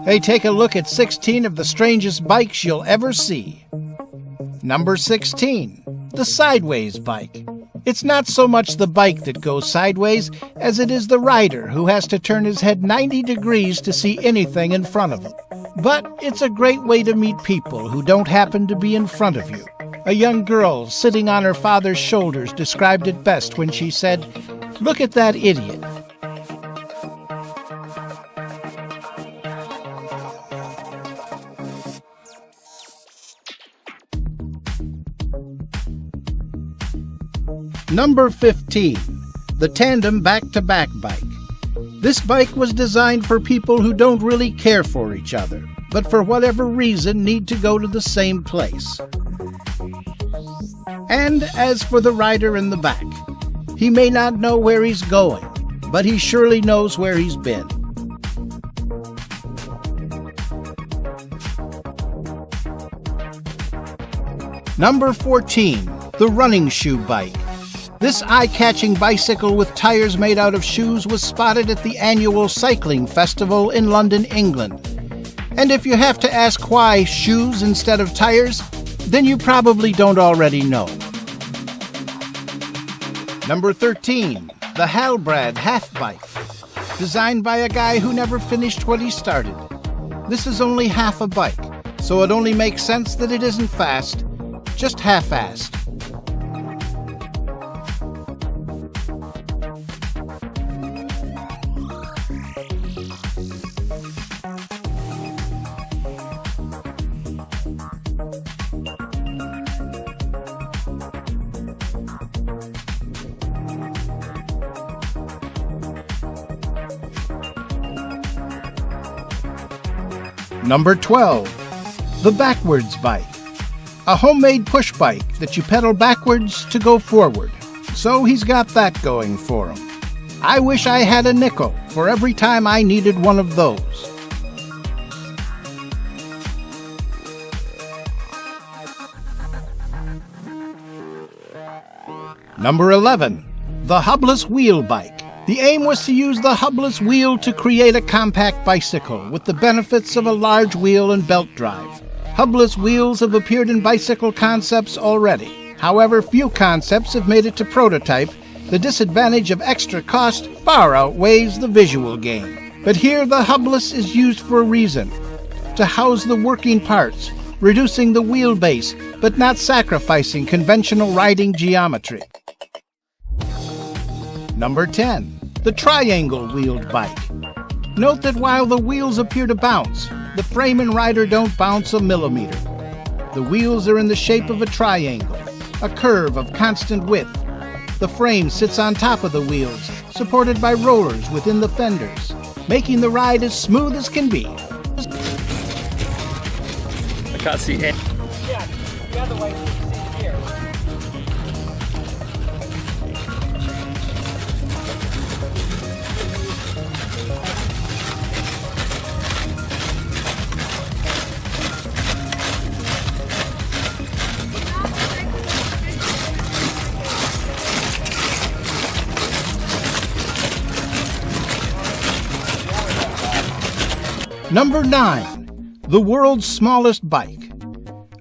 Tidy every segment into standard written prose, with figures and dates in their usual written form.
Hey, take a look at 16 of the strangest bikes you'll ever see. Number 16, the sideways bike. It's not so much the bike that goes sideways as it is the rider who has to turn his head 90 degrees to see anything in front of him. But it's a great way to meet people who don't happen to be in front of you. A young girl sitting on her father's shoulders described it best when she said, "Look at that idiot." Number 15, the tandem back-to-back bike. This bike was designed for people who don't really care for each other, but for whatever reason need to go to the same place. And as for the rider in the back, he may not know where he's going, but he surely knows where he's been. Number 14, the running shoe bike. This eye-catching bicycle with tires made out of shoes was spotted at the annual cycling festival in London, England. And if you have to ask why shoes instead of tires, then you probably don't already know. Number 13, the Halbrad half bike. Designed by a guy who never finished what he started. This is only half a bike, so it only makes sense that it isn't fast, just half-assed. Number 12, the backwards bike. A homemade push bike that you pedal backwards to go forward. So he's got that going for him. I wish I had a nickel for every time I needed one of those. Number 11, the hubless wheel bike. The aim was to use the hubless wheel to create a compact bicycle with the benefits of a large wheel and belt drive. Hubless wheels have appeared in bicycle concepts already. However, few concepts have made it to prototype. The disadvantage of extra cost far outweighs the visual gain. But here the hubless is used for a reason, to house the working parts, reducing the wheelbase, but not sacrificing conventional riding geometry. Number 10, the triangle-wheeled bike. Note that while the wheels appear to bounce, the frame and rider don't bounce a millimeter. The wheels are in the shape of a triangle, a curve of constant width. The frame sits on top of the wheels, supported by rollers within the fenders, making the ride as smooth as can be. I can't see it. Yeah, the other way you can see here. Number 9, the world's smallest bike.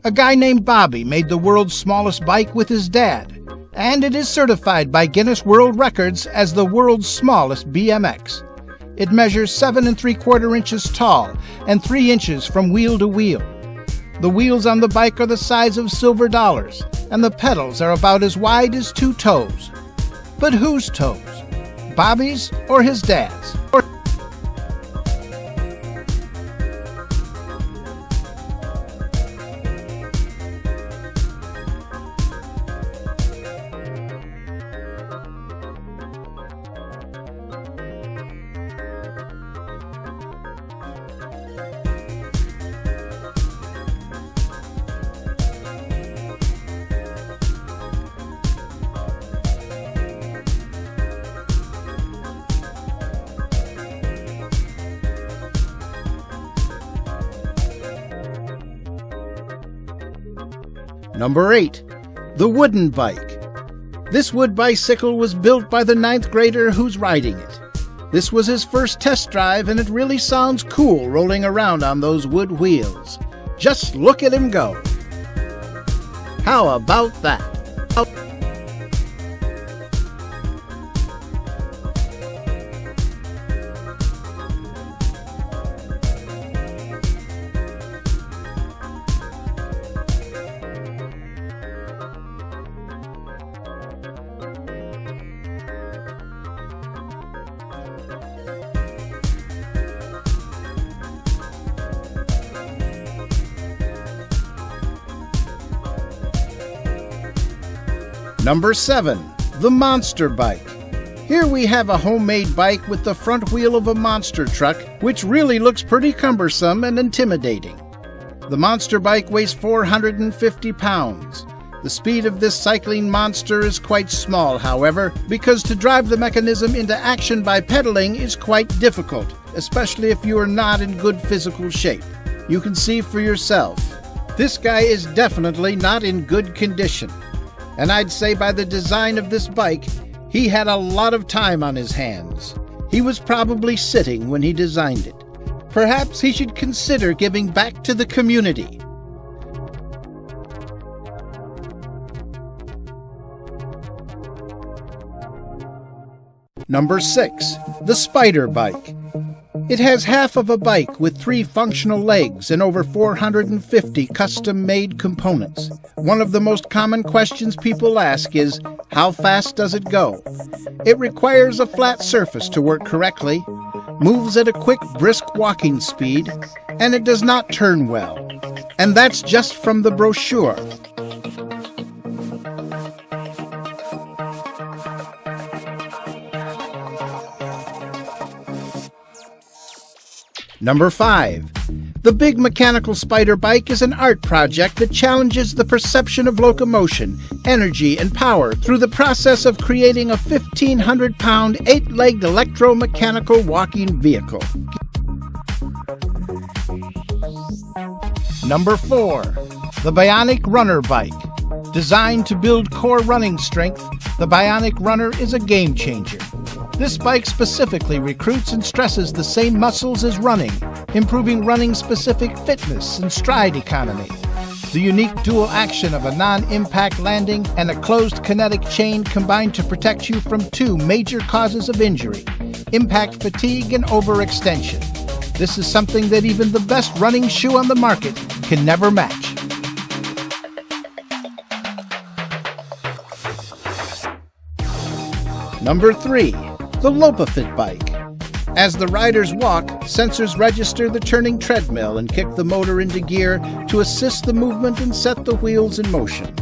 A guy named Bobby made the world's smallest bike with his dad, and it is certified by Guinness World Records as the world's smallest BMX. It measures 7 3/4 inches tall and 3 inches from wheel to wheel. The wheels on the bike are the size of silver dollars, and the pedals are about as wide as 2 toes. But whose toes? Bobby's or his dad's? Number 8, the wooden bike. This wood bicycle was built by the 9th grader who's riding it. This was his first test drive, and it really sounds cool rolling around on those wood wheels. Just look at him go. How about that? Number 7. The Monster Bike. Here we have a homemade bike with the front wheel of a monster truck, which really looks pretty cumbersome and intimidating. The Monster Bike weighs 450 pounds. The speed of this cycling monster is quite small, however, because to drive the mechanism into action by pedaling is quite difficult, especially if you are not in good physical shape. You can see for yourself. This guy is definitely not in good condition. And I'd say by the design of this bike, he had a lot of time on his hands. He was probably sitting when he designed it. Perhaps he should consider giving back to the community. Number 6. The Spider Bike. It has half of a bike with 3 functional legs and over 450 custom-made components. One of the most common questions people ask is, how fast does it go? It requires a flat surface to work correctly, moves at a quick, brisk walking speed, and it does not turn well. And that's just from the brochure. Number 5. The Big Mechanical Spider Bike is an art project that challenges the perception of locomotion, energy, and power through the process of creating a 1,500-pound, 8-legged electromechanical walking vehicle. Number 4. The Bionic Runner Bike. Designed to build core running strength, the Bionic Runner is a game changer. This bike specifically recruits and stresses the same muscles as running, improving running-specific fitness and stride economy. The unique dual action of a non-impact landing and a closed kinetic chain combine to protect you from 2 major causes of injury: impact fatigue and overextension. This is something that even the best running shoe on the market can never match. Number 3. The Lopafit Bike. As the riders walk, sensors register the turning treadmill and kick the motor into gear to assist the movement and set the wheels in motion.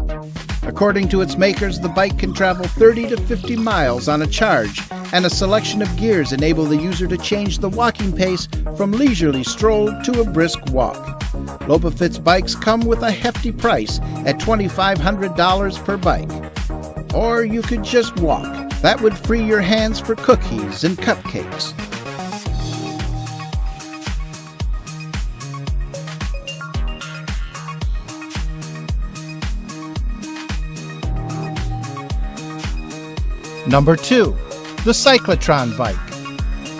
According to its makers, the bike can travel 30 to 50 miles on a charge, and a selection of gears enable the user to change the walking pace from leisurely stroll to a brisk walk. Lopafit's bikes come with a hefty price at $2,500 per bike. Or you could just walk. That would free your hands for cookies and cupcakes. Number 2. The Cyclotron Bike.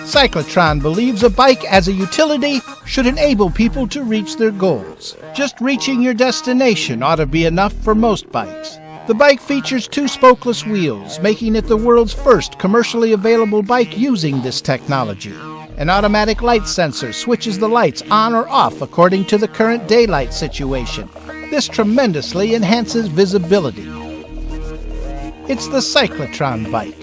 Cyclotron believes a bike as a utility should enable people to reach their goals. Just reaching your destination ought to be enough for most bikes. The bike features 2 spokeless wheels, making it the world's first commercially available bike using this technology. An automatic light sensor switches the lights on or off according to the current daylight situation. This tremendously enhances visibility. It's the Cyclotron Bike.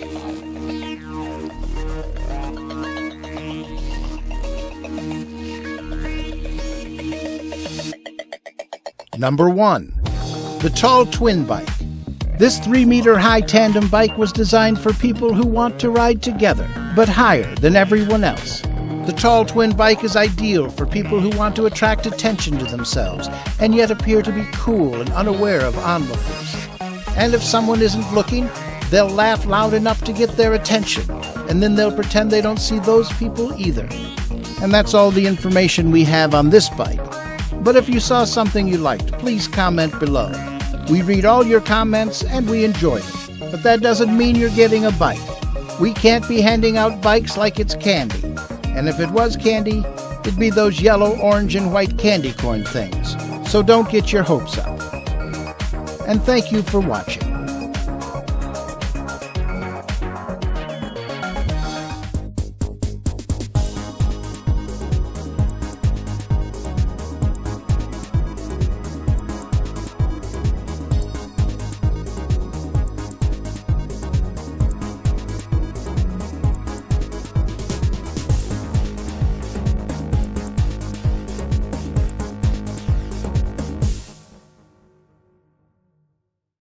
Number 1. The Tall Twin Bike. This 3-meter-high tandem bike was designed for people who want to ride together, but higher than everyone else. The Tall Twin Bike is ideal for people who want to attract attention to themselves, and yet appear to be cool and unaware of onlookers. And if someone isn't looking, they'll laugh loud enough to get their attention, and then they'll pretend they don't see those people either. And that's all the information we have on this bike. But if you saw something you liked, please comment below. We read all your comments and we enjoy them, but that doesn't mean you're getting a bike. We can't be handing out bikes like it's candy. And if it was candy, it'd be those yellow, orange, and white candy corn things. So don't get your hopes up. And thank you for watching.